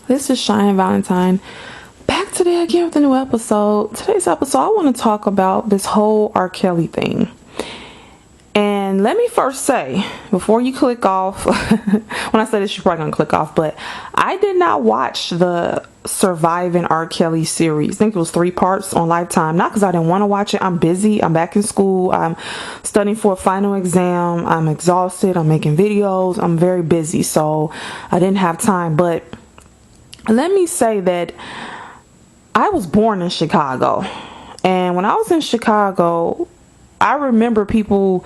This is Cheyenne Valentine. Back today again with a new episode. Today's episode, I want to talk about this whole R. Kelly thing. And let me first say, before you click off, when I say this, you're probably going to click off, but I did not watch the Surviving R. Kelly series. I think it was 3 parts on Lifetime. Not because I didn't want to watch it. I'm busy. I'm back in school. I'm studying for a final exam. I'm exhausted. I'm making videos. I'm very busy. So I didn't have time. But let me say that I was born in Chicago. And when I was in Chicago, I remember people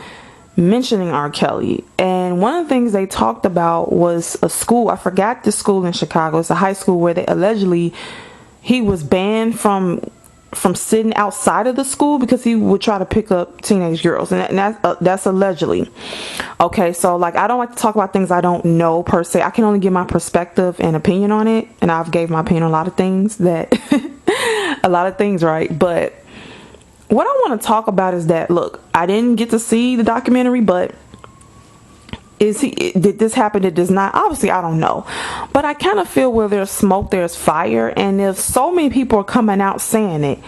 mentioning R. Kelly, and one of the things they talked about was a school. I forgot the school in Chicago. It's a high school where they allegedly he was banned from sitting outside of the school because he would try to pick up teenage girls, and that's allegedly. Okay, so like I don't like to talk about things I don't know per se. I can only give my perspective and opinion on it, and I've gave my opinion on a lot of things right, but what I want to talk about is that, look, I didn't get to see the documentary, but did this happen? It does not. Obviously, I don't know. But I kind of feel where there's smoke, there's fire. And if so many people are coming out saying it,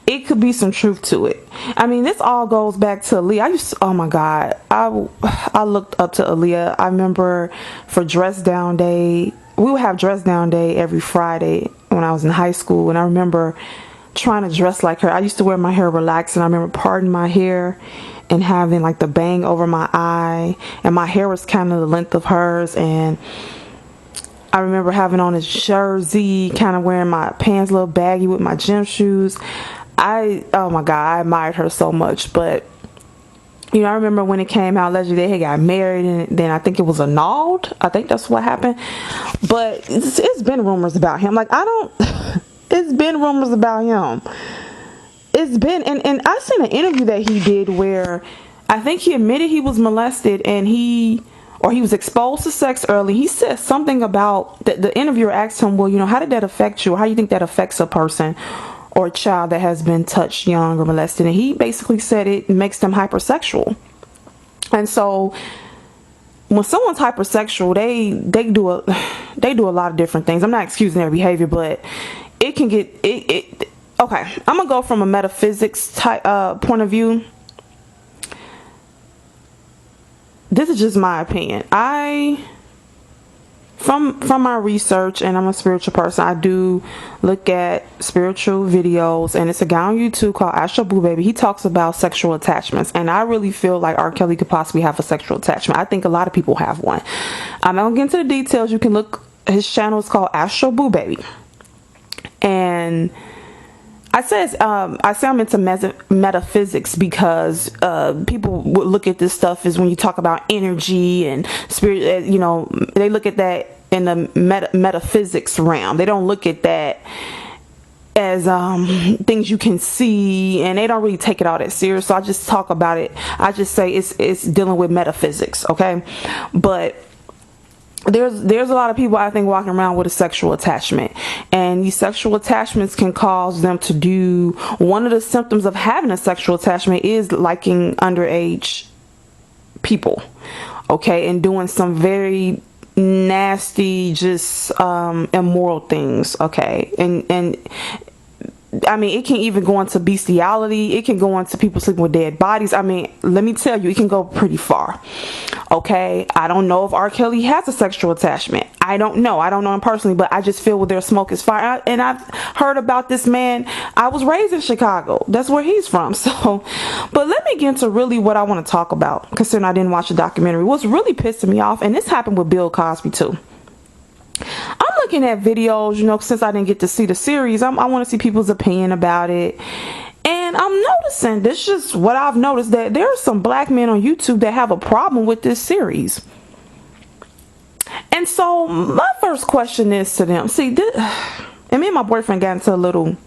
it could be some truth to it. I mean, this all goes back to Aaliyah. Oh my God. I looked up to Aaliyah. I remember for Dress Down Day, we would have Dress Down Day every Friday when I was in high school. And I remember trying to dress like her. I used to wear my hair relaxed, and I remember parting my hair and having like the bang over my eye, and my hair was kind of the length of hers. And I remember having on this jersey, kind of wearing my pants a little baggy with my gym shoes. Oh my God, I admired her so much. But you know, I remember when it came out, allegedly they had got married, and then I think it was annulled. I think that's what happened. But it's been rumors about him. Like it's been rumors about him. It's been, and I seen an interview that he did where I think he admitted he was molested, and he was exposed to sex early. He said something about that. The interviewer asked him, well, you know, how did that affect you? How do you think that affects a person or a child that has been touched young or molested? And he basically said it makes them hypersexual. And so when someone's hypersexual, they do a lot of different things. I'm not excusing their behavior, but it can get it. Okay, I'm gonna go from a metaphysics type point of view. This is just my opinion. From my research, and I'm a spiritual person, I do look at spiritual videos, and it's a guy on YouTube called Astro Boo Baby. He talks about sexual attachments, and I really feel like R. Kelly could possibly have a sexual attachment. I think a lot of people have one. I'm not gonna get into the details. You can look. His channel is called Astro Boo Baby. And I say I'm into metaphysics because people would look at this stuff as when you talk about energy and spirit. You know, they look at that in the metaphysics realm. They don't look at that as things you can see, and they don't really take it all that serious. So I just talk about it. I just say it's dealing with metaphysics, okay? But there's a lot of people, I think, walking around with a sexual attachment, and these sexual attachments can cause them to do, one of the symptoms of having a sexual attachment is liking underage people, okay, and doing some very nasty, just immoral things, okay, and I mean, it can even go into bestiality. It can go into people sleeping with dead bodies. I mean, let me tell you, it can go pretty far. Okay, I don't know if R. Kelly has a sexual attachment. I don't know him personally, but I just feel where there's smoke is fire. And I've heard about this man. I was raised in Chicago. That's where he's from. So, but let me get into really what I want to talk about, considering I didn't watch the documentary. What's really pissing me off, and this happened with Bill Cosby too. I'm looking at videos, you know, since I didn't get to see the series, I want to see people's opinion about it. And I'm noticing, this is just what I've noticed, that there are some black men on YouTube that have a problem with this series. And so my first question is to them. See, and me and my boyfriend got into a little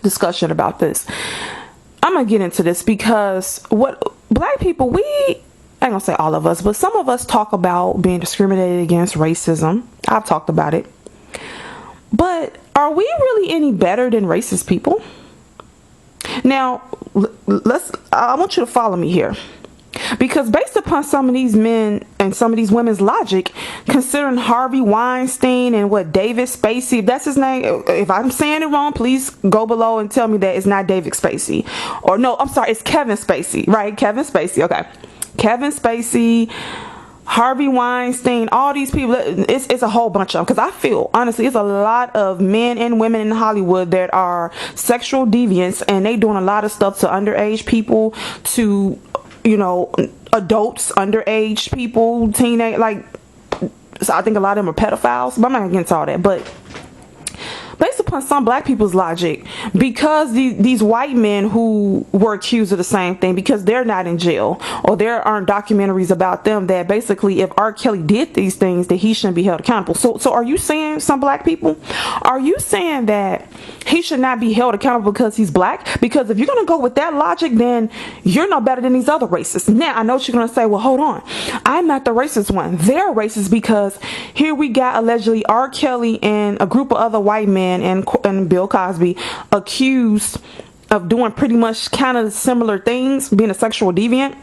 discussion about this. I'm going to get into this because what black people, I ain't gonna say all of us, but some of us talk about being discriminated against, racism. I've talked about it. But are we really any better than racist people? Now, I want you to follow me here. Because based upon some of these men and some of these women's logic, considering Harvey Weinstein and what David Spacey, if that's his name, if I'm saying it wrong, please go below and tell me that it's not David Spacey. Or no, I'm sorry, it's Kevin Spacey, right? Kevin Spacey, okay. Kevin Spacey, Harvey Weinstein, all these people, it's a whole bunch of them. Because I feel, honestly, it's a lot of men and women in Hollywood that are sexual deviants, and they doing a lot of stuff to underage people, to, you know, adults, underage people, teenage, like, so I think a lot of them are pedophiles, but I'm not gonna get into all that. But based upon some black people's logic, because these white men who were accused of the same thing, because they're not in jail, or there aren't documentaries about them, that basically if R. Kelly did these things, that he shouldn't be held accountable. So are you saying, some black people, are you saying that he should not be held accountable because he's black? Because if you're going to go with that logic, then you're no better than these other racists. Now, I know what you're going to say, well, hold on, I'm not the racist one. They're racist because here we got allegedly R. Kelly and a group of other white men and Bill Cosby accused of doing pretty much kind of similar things, being a sexual deviant.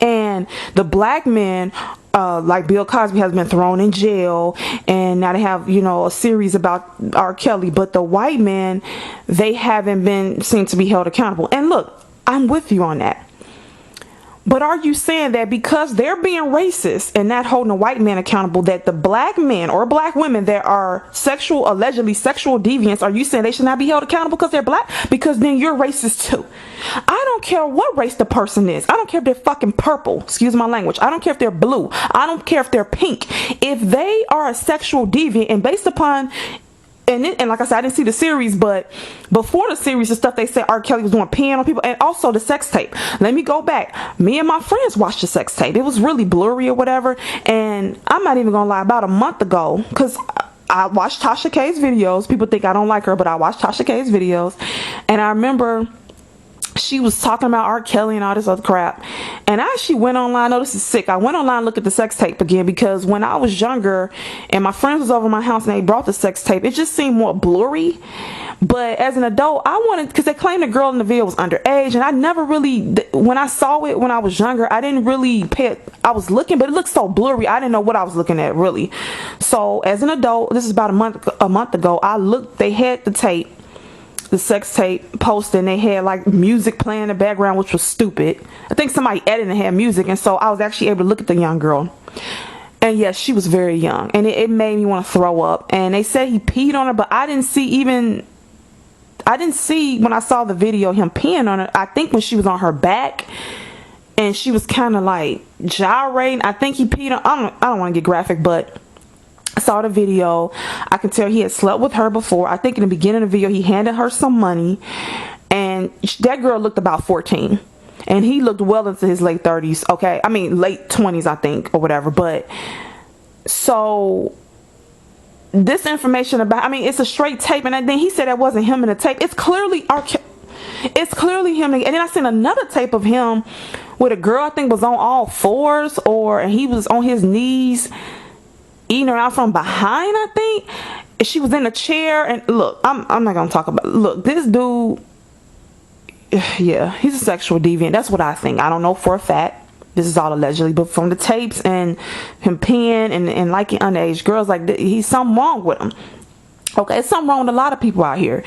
And the black men, like Bill Cosby, has been thrown in jail, and now they have, you know, a series about R. Kelly. But the white men, they haven't been seen to be held accountable. And look, I'm with you on that. But are you saying that because they're being racist and not holding a white man accountable, that the black men or black women that are allegedly sexual deviants, are you saying they should not be held accountable because they're black? Because then you're racist too. I don't care what race the person is. I don't care if they're fucking purple. Excuse my language. I don't care if they're blue. I don't care if they're pink. If they are a sexual deviant, and based upon, and like I said, I didn't see the series, but before the series, the stuff they said R. Kelly was doing peeing on people, and also the sex tape. Let me go back. Me and my friends watched the sex tape. It was really blurry or whatever, and I'm not even gonna lie, about a month ago, because I watched Tasha K's videos. People think I don't like her, but I watched Tasha K's videos, and I remember she was talking about R. Kelly and all this other crap. And I actually went online. No, this is sick. I went online and looked at the sex tape again, because when I was younger and my friends was over at my house and they brought the sex tape, it just seemed more blurry. But as an adult, I wanted, because they claimed the girl in the video was underage, and I never really, when I saw it when I was younger, I didn't really pay it. I was looking, but it looked so blurry, I didn't know what I was looking at really. So as an adult, this is about a month ago, I looked, they had the tape, the sex tape posted, and they had like music playing in the background, which was stupid. I think somebody edited and had music, and so I was actually able to look at the young girl. And yes, she was very young, and it made me want to throw up. And they said he peed on her, but I didn't see when I saw the video him peeing on her. I think when she was on her back and she was kind of like gyrating, I think he peed on. I don't want to get graphic, but I saw the video. I could tell he had slept with her before. I think in the beginning of the video he handed her some money, and that girl looked about 14, and he looked well into his late 30s. Okay, I mean late 20s, I think, or whatever. But so this information about, I mean, it's a straight tape, and then he said that wasn't him in the tape. It's clearly it's clearly him. And then I seen another tape of him with a girl, I think was on all fours, and he was on his knees eating her out from behind, I think. And she was in a chair. And look, I'm not gonna talk about, look, this dude, yeah, he's a sexual deviant. That's what I think. I don't know for a fact. This is all allegedly, but from the tapes and him peeing and liking underage girls, like, he's something wrong with him. Okay, it's something wrong with a lot of people out here,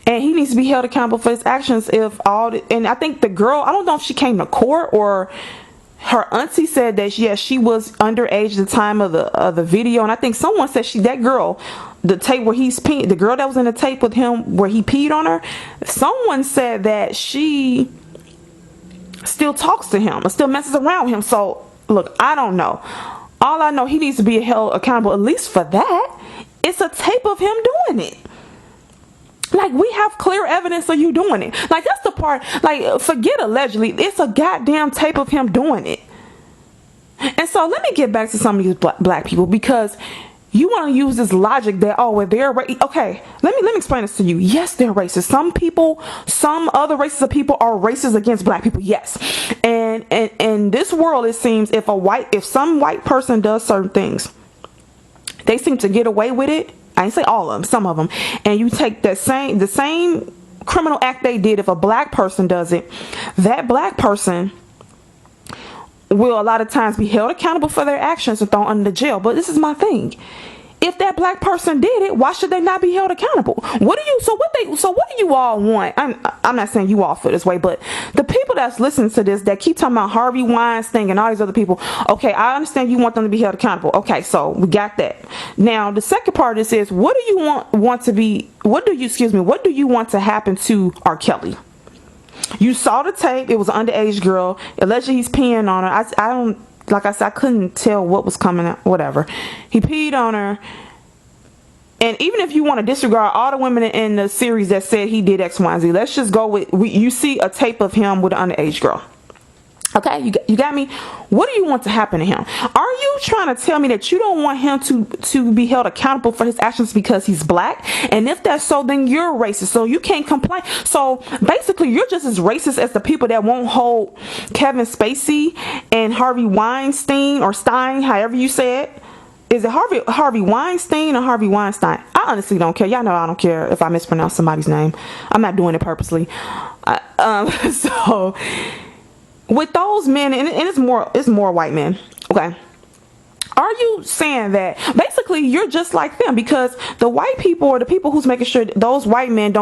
and he needs to be held accountable for his actions. And I think the girl, I don't know if she came to court or her auntie said that yes, she was underage at the time of the video, and I think someone said that girl, the tape where he's peeing, the girl that was in the tape with him where he peed on her, someone said that she still talks to him or still messes around with him. So look, I don't know. All I know, he needs to be held accountable, at least for that. It's a tape of him doing it. Like, we have clear evidence of you doing it. Like, that's the part, like, forget allegedly. It's a goddamn tape of him doing it. And so let me get back to some of these black people, because you want to use this logic that, oh, well, they're okay. Let me explain this to you. Yes, they're racist. Some other races of people are racist against black people. Yes, and in this world, it seems if some white person does certain things, they seem to get away with it. I didn't say all of them, some of them. And you take the same criminal act they did. If a black person does it, that black person will a lot of times be held accountable for their actions and thrown under jail. But this is my thing. If that black person did it, why should they not be held accountable? What do you all want? I'm not saying you all feel this way, but the people that's listening to this that keep talking about Harvey Weinstein and all these other people, okay, I understand you want them to be held accountable. Okay, so we got that. Now the second part of this is, what do you want to happen to R. Kelly? You saw the tape. It was an underage girl. Allegedly he's peeing on her. I don't, like I said, I couldn't tell what was coming out, whatever. He peed on her. And even if you want to disregard all the women in the series that said he did X, Y, and Z, let's just go with, you see a tape of him with an underage girl. Okay, you got me? What do you want to happen to him? Are you trying to tell me that you don't want him to be held accountable for his actions because he's black? And if that's so, then you're racist, so you can't complain. So basically, you're just as racist as the people that won't hold Kevin Spacey and Harvey Weinstein, or Stein, however you say it. Is it Harvey Weinstein or Harvey Weinstein? I honestly don't care. Y'all know I don't care if I mispronounce somebody's name. I'm not doing it purposely. So with those men, and it's more white men, okay, are you saying that basically you're just like them? Because the white people, or the people who's making sure those white men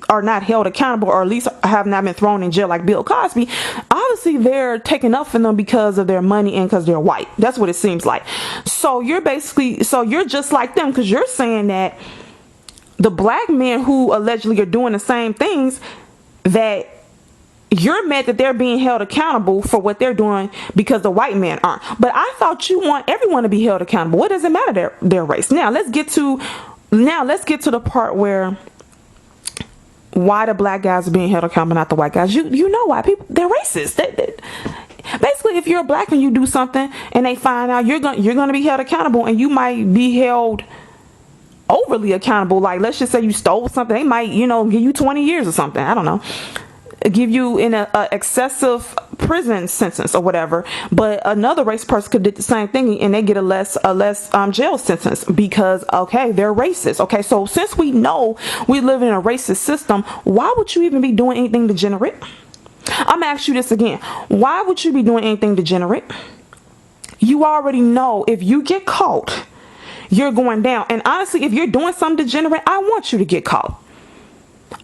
are not held accountable, or at least have not been thrown in jail like Bill Cosby, obviously they're taking up for them because of their money and because they're white. That's what it seems like. So you're just like them, because you're saying that the black men who allegedly are doing the same things, that you're mad that they're being held accountable for what they're doing because the white men aren't. But I thought you want everyone to be held accountable. What does it matter their race? Now let's get to the part where why the black guys are being held accountable, not the white guys. You know why. People, they're racist. Basically, if you're black and you do something and they find out, you're gonna be held accountable, and you might be held overly accountable. Like, let's just say you stole something, they might, give you 20 years or something. I don't know. Give you in a excessive prison sentence or whatever. But another race person could do the same thing and they get a less jail sentence because, okay, they're racist. Okay, so since we know we live in a racist system, why would you even be doing anything degenerate? I'm gonna ask you this again. Why would you be doing anything degenerate? You already know if you get caught, you're going down. And honestly, if you're doing something degenerate, I want you to get caught.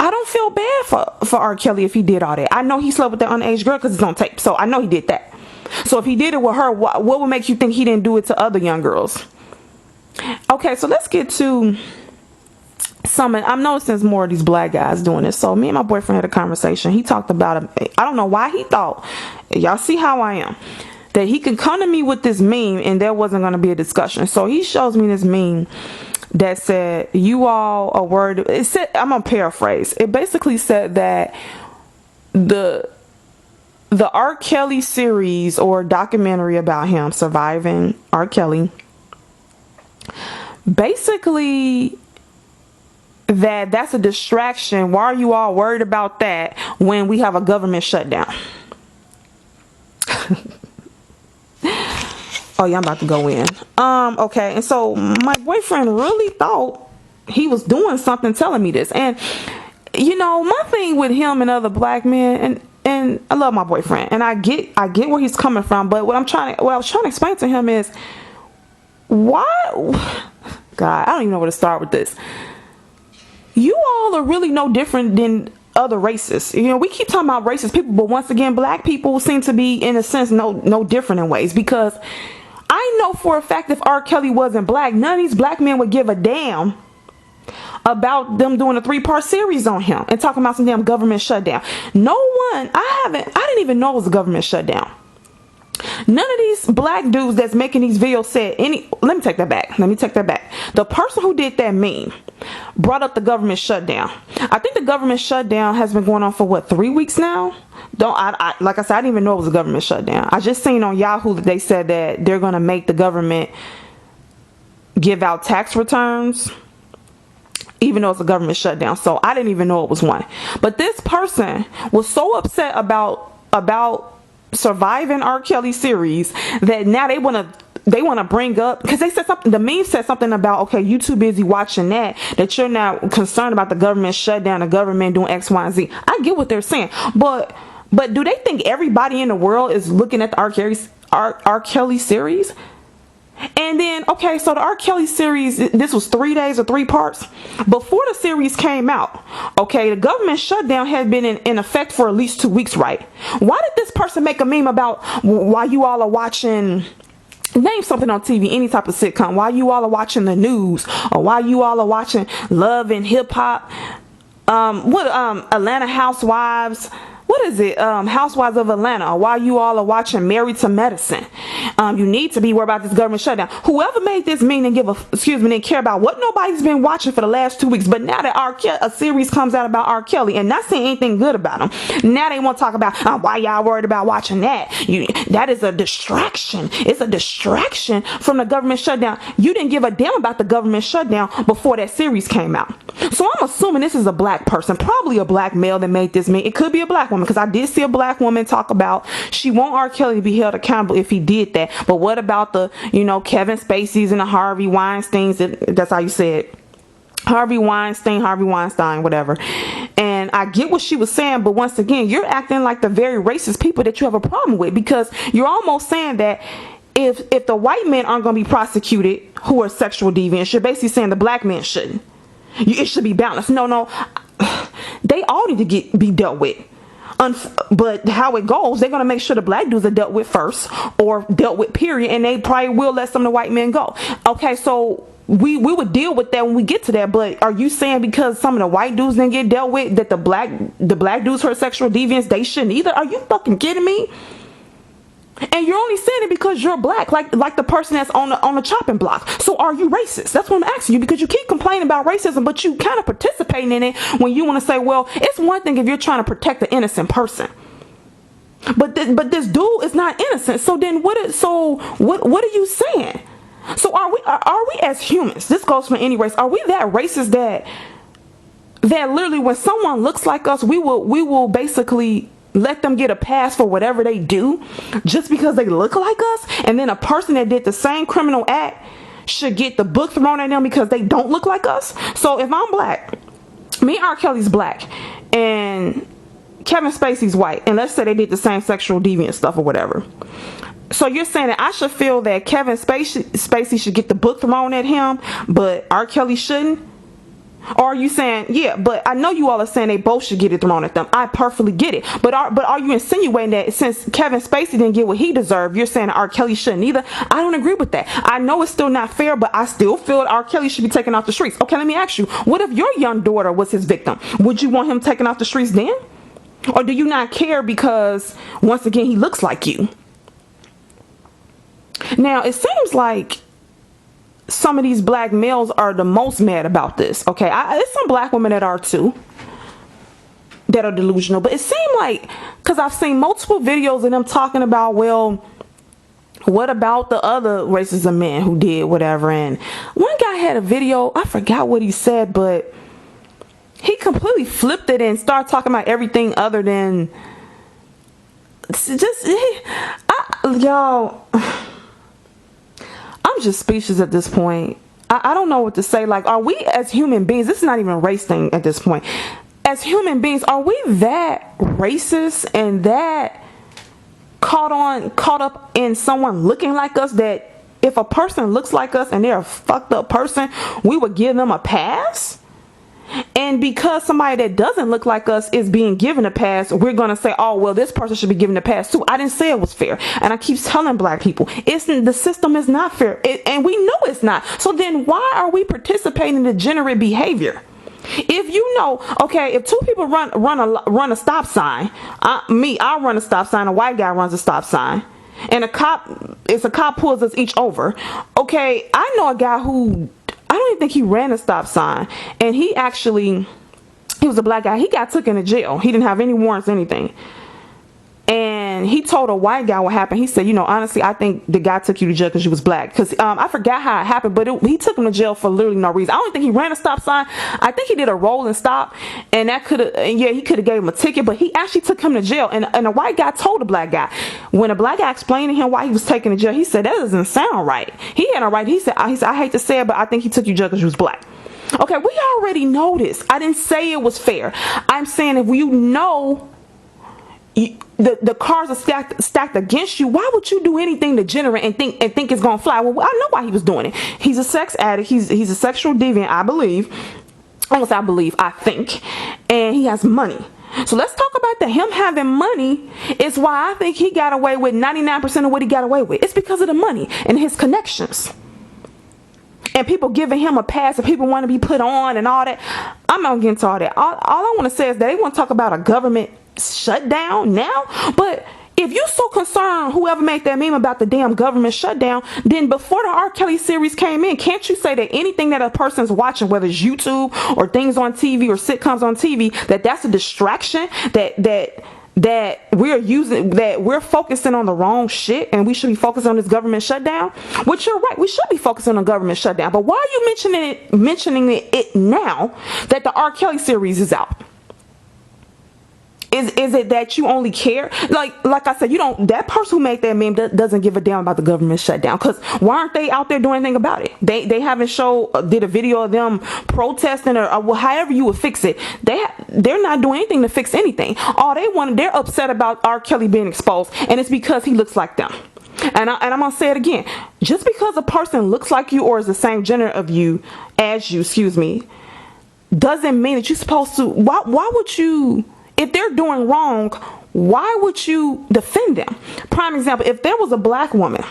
I don't feel bad for R. Kelly if he did all that. I know he slept with that underage girl because it's on tape. So I know he did that. So if he did it with her, what would make you think he didn't do it to other young girls? Okay, so let's get to I'm noticing there's more of these black guys doing this. So me and my boyfriend had a conversation. He talked about it. I don't know why he thought, y'all see how I am, that he could come to me with this meme and there wasn't going to be a discussion. So he shows me this meme that said, you all are worried. It said, I'm gonna paraphrase. It basically said that the R. Kelly series or documentary about him surviving R. Kelly, basically that's a distraction. Why are you all worried about that when we have a government shutdown? Oh yeah, I'm about to go in. Okay, and so my boyfriend really thought he was doing something telling me this. And my thing with him and other black men, and I love my boyfriend and I get where he's coming from, but what I was trying to explain to him is why, God, I don't even know where to start with this. You all are really no different than other races. We keep talking about racist people, but once again, black people seem to be, in a sense, no different in ways, because I know for a fact if R. Kelly wasn't black, none of these black men would give a damn about them doing a 3-part series on him and talking about some damn government shutdown. No one, I didn't even know it was a government shutdown. None of these black dudes that's making these videos said let me take that back. The person who did that meme brought up the government shutdown. I think the government shutdown has been going on for 3 weeks now. Like I said, I didn't even know it was a government shutdown. I just seen on Yahoo that they said that they're going to make the government give out tax returns, even though it's a government shutdown. So I didn't even know it was one. But this person was so upset about surviving R. Kelly series that now they want to bring up, because they said something, the meme said something about, okay, you too busy watching that you're not concerned about the government shutdown, the government doing X, Y, and Z. I get what they're saying, but do they think everybody in the world is looking at the R. Kelly series. And then, okay, so the R. Kelly series, this was 3 days or 3 parts. Before the series came out, okay, the government shutdown had been in effect for at least 2 weeks, right? Why did this person make a meme about why you all are watching, name something on TV, any type of sitcom, why you all are watching the news, or why you all are watching Love and Hip Hop, Atlanta Housewives, what is it? Housewives of Atlanta, or why you all are watching Married to Medicine. You need to be worried about this government shutdown. Whoever made this mean and didn't care about what nobody's been watching for the last 2 weeks. But now that a series comes out about R. Kelly and not saying anything good about him, now they want to talk about why y'all worried about watching that. That is a distraction. It's a distraction from the government shutdown. You didn't give a damn about the government shutdown before that series came out. So I'm assuming this is a black person, probably a black male that made this meme. It could be a black woman, because I did see a black woman talk about she want R. Kelly to be held accountable if he did that. But what about the, Kevin Spacey's and the Harvey Weinsteins? That's how you say it. Harvey Weinstein, whatever. And I get what she was saying, but once again, you're acting like the very racist people that you have a problem with, because you're almost saying that if the white men aren't going to be prosecuted who are sexual deviants, you're basically saying the black men shouldn't. It should be balanced. No. They all need to be dealt with. But how it goes, they're going to make sure the black dudes are dealt with first, or dealt with, period, and they probably will let some of the white men go. Okay, so we would deal with that when we get to that. But are you saying because some of the white dudes didn't get dealt with that the black dudes who are sexual deviants, they shouldn't either? Are you fucking kidding me? And you're only saying it because you're black, like the person that's on the chopping block. So are you racist? That's what I'm asking you, because you keep complaining about racism, but you kind of participating in it when you want to say, well, it's one thing if you're trying to protect the innocent person, but this dude is not innocent. So then what are you saying? So are we as humans? This goes for any race. Are we that racist that literally when someone looks like us, we will basically let them get a pass for whatever they do just because they look like us, and then a person that did the same criminal act should get the book thrown at them because they don't look like us? So if I'm black, me and R. Kelly's black, and Kevin Spacey's white, and let's say they did the same sexual deviant stuff or whatever, so you're saying that I should feel that Kevin Spacey should get the book thrown at him, but R. Kelly shouldn't? Or are you saying, yeah, but I know you all are saying they both should get it thrown at them. I perfectly get it. But are you insinuating that since Kevin Spacey didn't get what he deserved, you're saying R. Kelly shouldn't either? I don't agree with that. I know it's still not fair, but I still feel that R. Kelly should be taken off the streets. Okay, let me ask you, what if your young daughter was his victim? Would you want him taken off the streets then? Or do you not care because, once again, he looks like you? Now, it seems like some of these black males are the most mad about this. Okay, there's some black women that are too, that are delusional, but it seemed like, because I've seen multiple videos of them talking about, well, what about the other races of men who did whatever? And one guy had a video, I forgot what he said, but he completely flipped it and started talking about everything other than y'all. I'm just speechless at this point. I don't know what to say. Like, are we as human beings, this is not even a race thing at this point, as human beings, are we that racist and that caught up in someone looking like us, that if a person looks like us and they're a fucked up person, we would give them a pass? And because somebody that doesn't look like us is being given a pass, we're going to say, oh, well, this person should be given a pass too. I didn't say it was fair. And I keep telling black people, the system is not fair. And we know it's not. So then why are we participating in degenerate behavior? If you know, okay, if two people run a stop sign, I run a stop sign, a white guy runs a stop sign, and a cop pulls us each over. Okay, I know a guy who, I don't even think he ran a stop sign, and he was a black guy. He got taken to jail. He didn't have any warrants, anything. And he told a white guy what happened. He said, honestly, I think the guy took you to jail because you was black. Because I forgot how it happened, but he took him to jail for literally no reason. I don't think he ran a stop sign. I think he did a roll and stop, and he could have gave him a ticket, but he actually took him to jail. And a white guy told a black guy, when a black guy explained to him why he was taken to jail, he said, that doesn't sound right. He had a right. He said, I hate to say it, but I think he took you to jail because you was black. Okay, we already know this. I didn't say it was fair. I'm saying if you know, the cards are stacked against you, why would you do anything degenerate and think it's gonna fly? Well, I know why he was doing it. He's a sex addict. He's a sexual deviant, I believe. I think, and he has money. So let's talk about that. Him having money is why I think he got away with 99% of what he got away with. It's because of the money and his connections. And people giving him a pass, and people want to be put on and all that. I'm not getting into all that. All I want to say is that they want to talk about a government shutdown now. But if you so concerned, whoever made that meme about the damn government shutdown, then before the R. Kelly series came in, can't you say that anything that a person's watching, whether it's YouTube or things on TV or sitcoms on TV, that's a distraction, that we're using, that we're focusing on the wrong shit, and we should be focusing on this government shutdown? Which you're right, we should be focusing on government shutdown. But why are you mentioning it now that the R. Kelly series is out? Is it that you only care? Like I said, that person who made that meme doesn't give a damn about the government shutdown. Because why aren't they out there doing anything about it? They haven't did a video of them protesting or however you would fix it. They're not doing anything to fix anything. All they're upset about R. Kelly being exposed, and it's because he looks like them. And I'm gonna say it again. Just because a person looks like you or is the same gender as you, doesn't mean that you're supposed to. Why would you? If they're doing wrong, why would you defend them? Prime example, if there was a black woman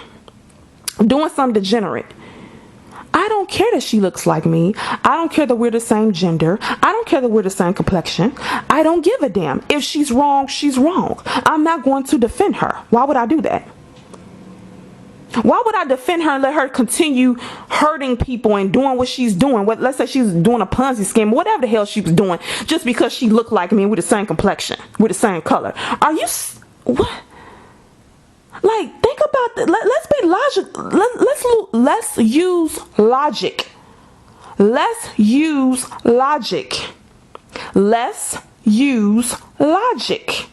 doing something degenerate, I don't care that she looks like me. I don't care that we're the same gender. I don't care that we're the same complexion. I don't give a damn. If she's wrong, she's wrong. I'm not going to defend her. Why would I do that? Why would I defend her and let her continue hurting people and doing what she's doing? Let's say she's doing a Ponzi scheme, whatever the hell she was doing, just because she looked like me with the same complexion, with the same color. Are you what? Like, think about that. Let's be logical. Let's use logic. Let's use logic. Let's use logic.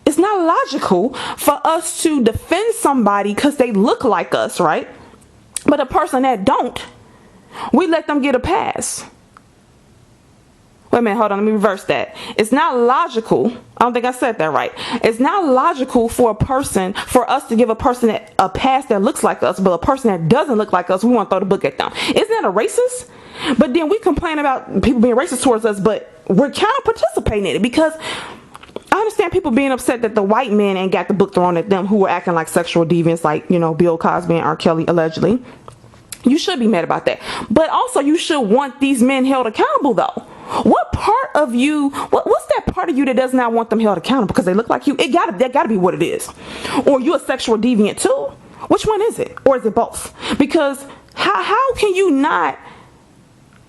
It's not logical for us to defend somebody because they look like us, right? But a person that don't, we let them get a pass. Wait a minute, hold on, let me reverse that. It's not logical. I don't think I said that right. It's not logical for us to give a person a pass that looks like us, but a person that doesn't look like us, we want to throw the book at them. Isn't that a racist? But then we complain about people being racist towards us, but we're kind of participating in it because I understand people being upset that the white men ain't got the book thrown at them who were acting like sexual deviants, like, Bill Cosby and R. Kelly, allegedly. You should be mad about that. But also, you should want these men held accountable, though. What part of you, what's that part of you that does not want them held accountable because they look like you? That gotta be what it is. Or you a sexual deviant too? Which one is it? Or is it both? Because how can you not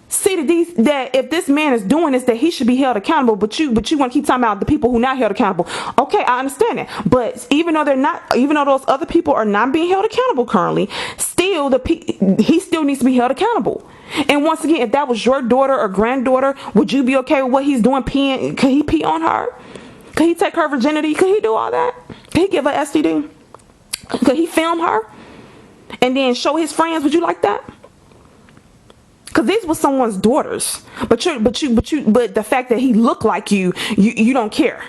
see that if this man is doing this, that he should be held accountable, but you want to keep talking about the people who not held accountable? Okay, I understand that, but even though those other people are not being held accountable currently, still he still needs to be held accountable. And once again, if that was your daughter or granddaughter, would you be okay with what he's doing? Peeing? Could he pee on her? Could he take her virginity? Could he do all that? Could he give her STD? Could he film her and then show his friends? Would you like that? Because these were someone's daughters, but the fact that he looked like you don't care.